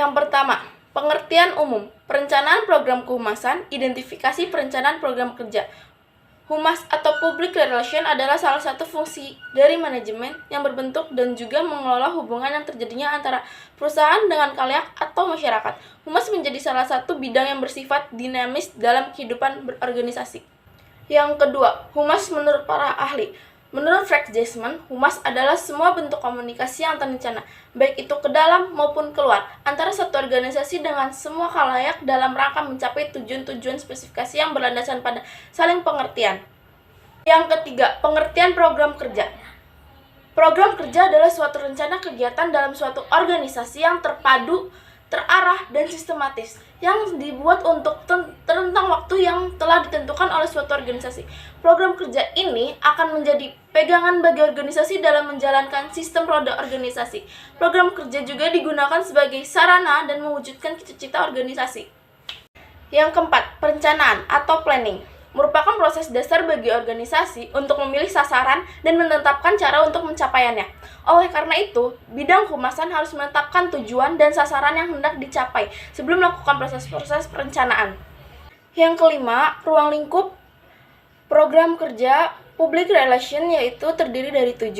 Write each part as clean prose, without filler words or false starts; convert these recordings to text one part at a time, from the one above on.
Yang pertama, pengertian umum, perencanaan program kehumasan, identifikasi perencanaan program kerja. Humas atau public relation adalah salah satu fungsi dari manajemen yang berbentuk dan juga mengelola hubungan yang terjadinya antara perusahaan dengan khalayak atau masyarakat. Humas menjadi salah satu bidang yang bersifat dinamis dalam kehidupan berorganisasi. Yang kedua, humas menurut para ahli. Menurut Frank Jasman, humas adalah semua bentuk komunikasi yang terencana, baik itu ke dalam maupun keluar, antara satu organisasi dengan semua khalayak dalam rangka mencapai tujuan-tujuan spesifikasi yang berlandaskan pada saling pengertian. Yang ketiga, pengertian program kerja. Program kerja adalah suatu rencana kegiatan dalam suatu organisasi yang terpadu, terarah, dan sistematis, yang dibuat untuk rentang waktu yang telah ditentukan oleh suatu organisasi. Program kerja ini akan menjadi pegangan bagi organisasi dalam menjalankan sistem roda organisasi. Program kerja juga digunakan sebagai sarana dan mewujudkan cita-cita organisasi. Yang keempat, perencanaan atau planning merupakan proses dasar bagi organisasi untuk memilih sasaran dan menetapkan cara untuk mencapaiannya. Oleh karena itu, bidang kehumasan harus menetapkan tujuan dan sasaran yang hendak dicapai sebelum melakukan proses-proses perencanaan. Yang kelima, ruang lingkup program kerja public relation yaitu terdiri dari 7.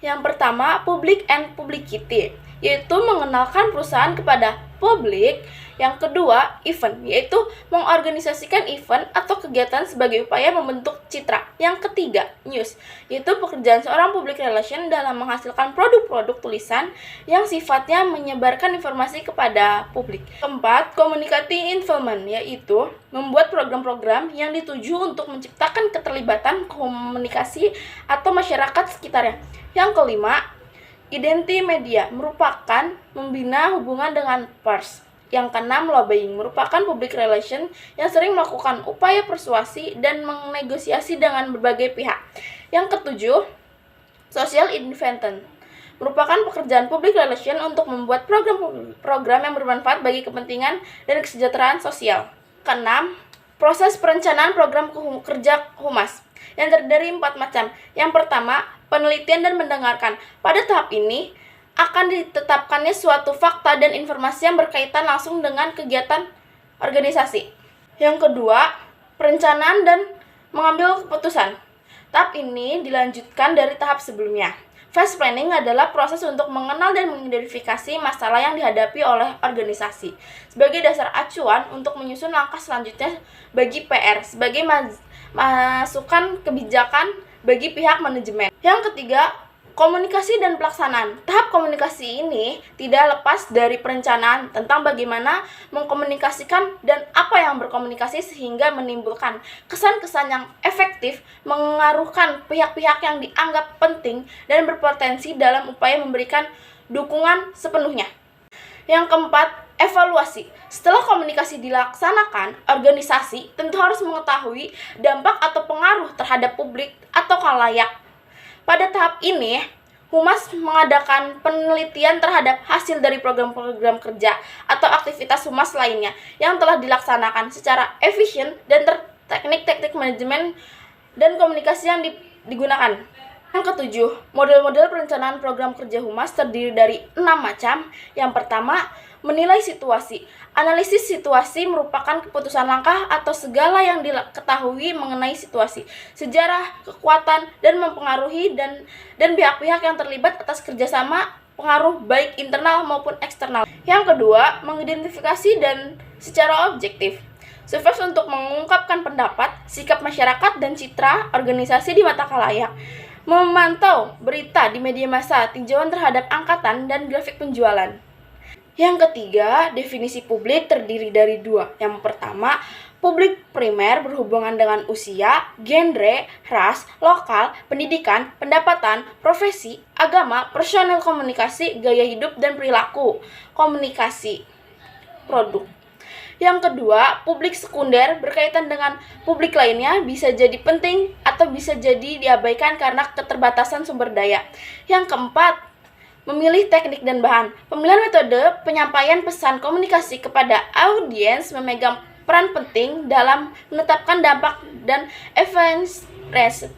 Yang pertama, public and publicity, yaitu mengenalkan perusahaan kepada publik. Yang kedua, event, yaitu mengorganisasikan event atau kegiatan sebagai upaya membentuk citra. Yang ketiga, news, yaitu pekerjaan seorang public relation dalam menghasilkan produk-produk tulisan yang sifatnya menyebarkan informasi kepada publik. Keempat, communicating involvement, yaitu membuat program-program yang dituju untuk menciptakan keterlibatan komunikasi atau masyarakat sekitarnya. Yang kelima, identity media, merupakan membina hubungan dengan pers. Yang keenam, lobbying, merupakan public relation yang sering melakukan upaya persuasi dan menegosiasi dengan berbagai pihak. Yang ketujuh, social invention, merupakan pekerjaan public relation untuk membuat program-program yang bermanfaat bagi kepentingan dan kesejahteraan sosial. Keenam, proses perencanaan program kerja humas yang terdiri 4 macam. Yang pertama, penelitian dan mendengarkan. Pada tahap ini akan ditetapkannya suatu fakta dan informasi yang berkaitan langsung dengan kegiatan organisasi. Yang kedua, perencanaan dan mengambil keputusan. Tahap ini dilanjutkan dari tahap sebelumnya. Phase planning adalah proses untuk mengenal dan mengidentifikasi masalah yang dihadapi oleh organisasi sebagai dasar acuan untuk menyusun langkah selanjutnya bagi PR sebagai masukan kebijakan bagi pihak manajemen. Yang ketiga, komunikasi dan pelaksanaan. Tahap komunikasi ini tidak lepas dari perencanaan tentang bagaimana mengkomunikasikan dan apa yang berkomunikasi sehingga menimbulkan kesan-kesan yang efektif, mengaruhkan pihak-pihak yang dianggap penting dan berpotensi dalam upaya memberikan dukungan sepenuhnya. Yang keempat, evaluasi. Setelah komunikasi dilaksanakan, organisasi tentu harus mengetahui dampak atau pengaruh terhadap publik atau khalayak. Pada tahap ini, Humas mengadakan penelitian terhadap hasil dari program-program kerja atau aktivitas Humas lainnya yang telah dilaksanakan secara efisien dan teknik-teknik manajemen dan komunikasi yang digunakan. Yang ketujuh, model-model perencanaan program kerja Humas terdiri dari 6 macam. Yang pertama, menilai situasi. Analisis situasi merupakan keputusan langkah atau segala yang diketahui mengenai situasi, sejarah, kekuatan, dan mempengaruhi dan pihak-pihak yang terlibat atas kerjasama pengaruh baik internal maupun eksternal. Yang kedua, mengidentifikasi dan secara objektif. Survei untuk mengungkapkan pendapat, sikap masyarakat, dan citra organisasi di mata khalayak. Memantau berita di media massa, tinjauan terhadap angkatan dan grafik penjualan. Yang ketiga, definisi publik terdiri dari 2. Yang pertama, publik primer berhubungan dengan usia, genre, ras, lokal, pendidikan, pendapatan, profesi, agama, personel komunikasi, gaya hidup, dan perilaku komunikasi produk. Yang kedua, publik sekunder berkaitan dengan publik lainnya, bisa jadi penting atau bisa jadi diabaikan karena keterbatasan sumber daya. Yang keempat, memilih teknik dan bahan. Pemilihan metode penyampaian pesan komunikasi kepada audiens memegang peran penting dalam menetapkan dampak dan events risk.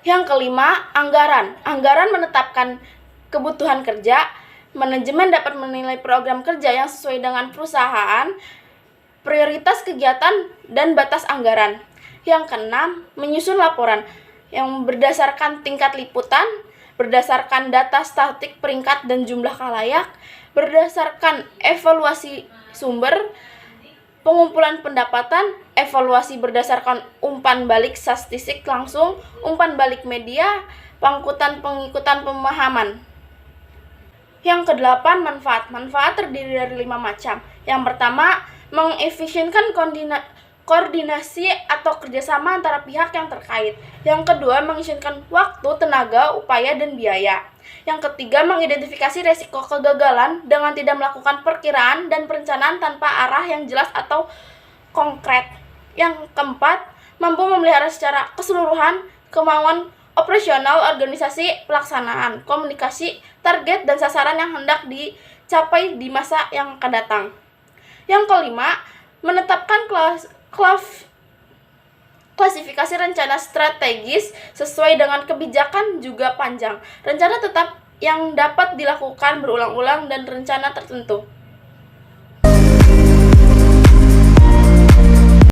Yang kelima, anggaran. Anggaran menetapkan kebutuhan kerja, Manajemen dapat menilai program kerja yang sesuai dengan perusahaan, prioritas kegiatan, dan batas anggaran. Yang keenam, menyusun laporan yang berdasarkan tingkat liputan, berdasarkan data statistik peringkat dan jumlah khalayak, berdasarkan evaluasi sumber, pengumpulan pendapatan, evaluasi berdasarkan umpan balik statistik langsung, umpan balik media, pengikutan pemahaman. Yang kedelapan, manfaat. Manfaat terdiri dari 5 macam. Yang pertama, mengefisienkan koordinasi atau kerjasama antara pihak yang terkait. Yang kedua, mengefisienkan waktu, tenaga, upaya, dan biaya. Yang ketiga, mengidentifikasi resiko kegagalan dengan tidak melakukan perkiraan dan perencanaan tanpa arah yang jelas atau konkret. Yang keempat, mampu memelihara secara keseluruhan kemauan operasional organisasi, pelaksanaan, komunikasi, target, dan sasaran yang hendak dicapai di masa yang akan datang. Yang kelima, menetapkan klasifikasi rencana strategis sesuai dengan kebijakan juga panjang. Rencana tetap yang dapat dilakukan berulang-ulang dan rencana tertentu.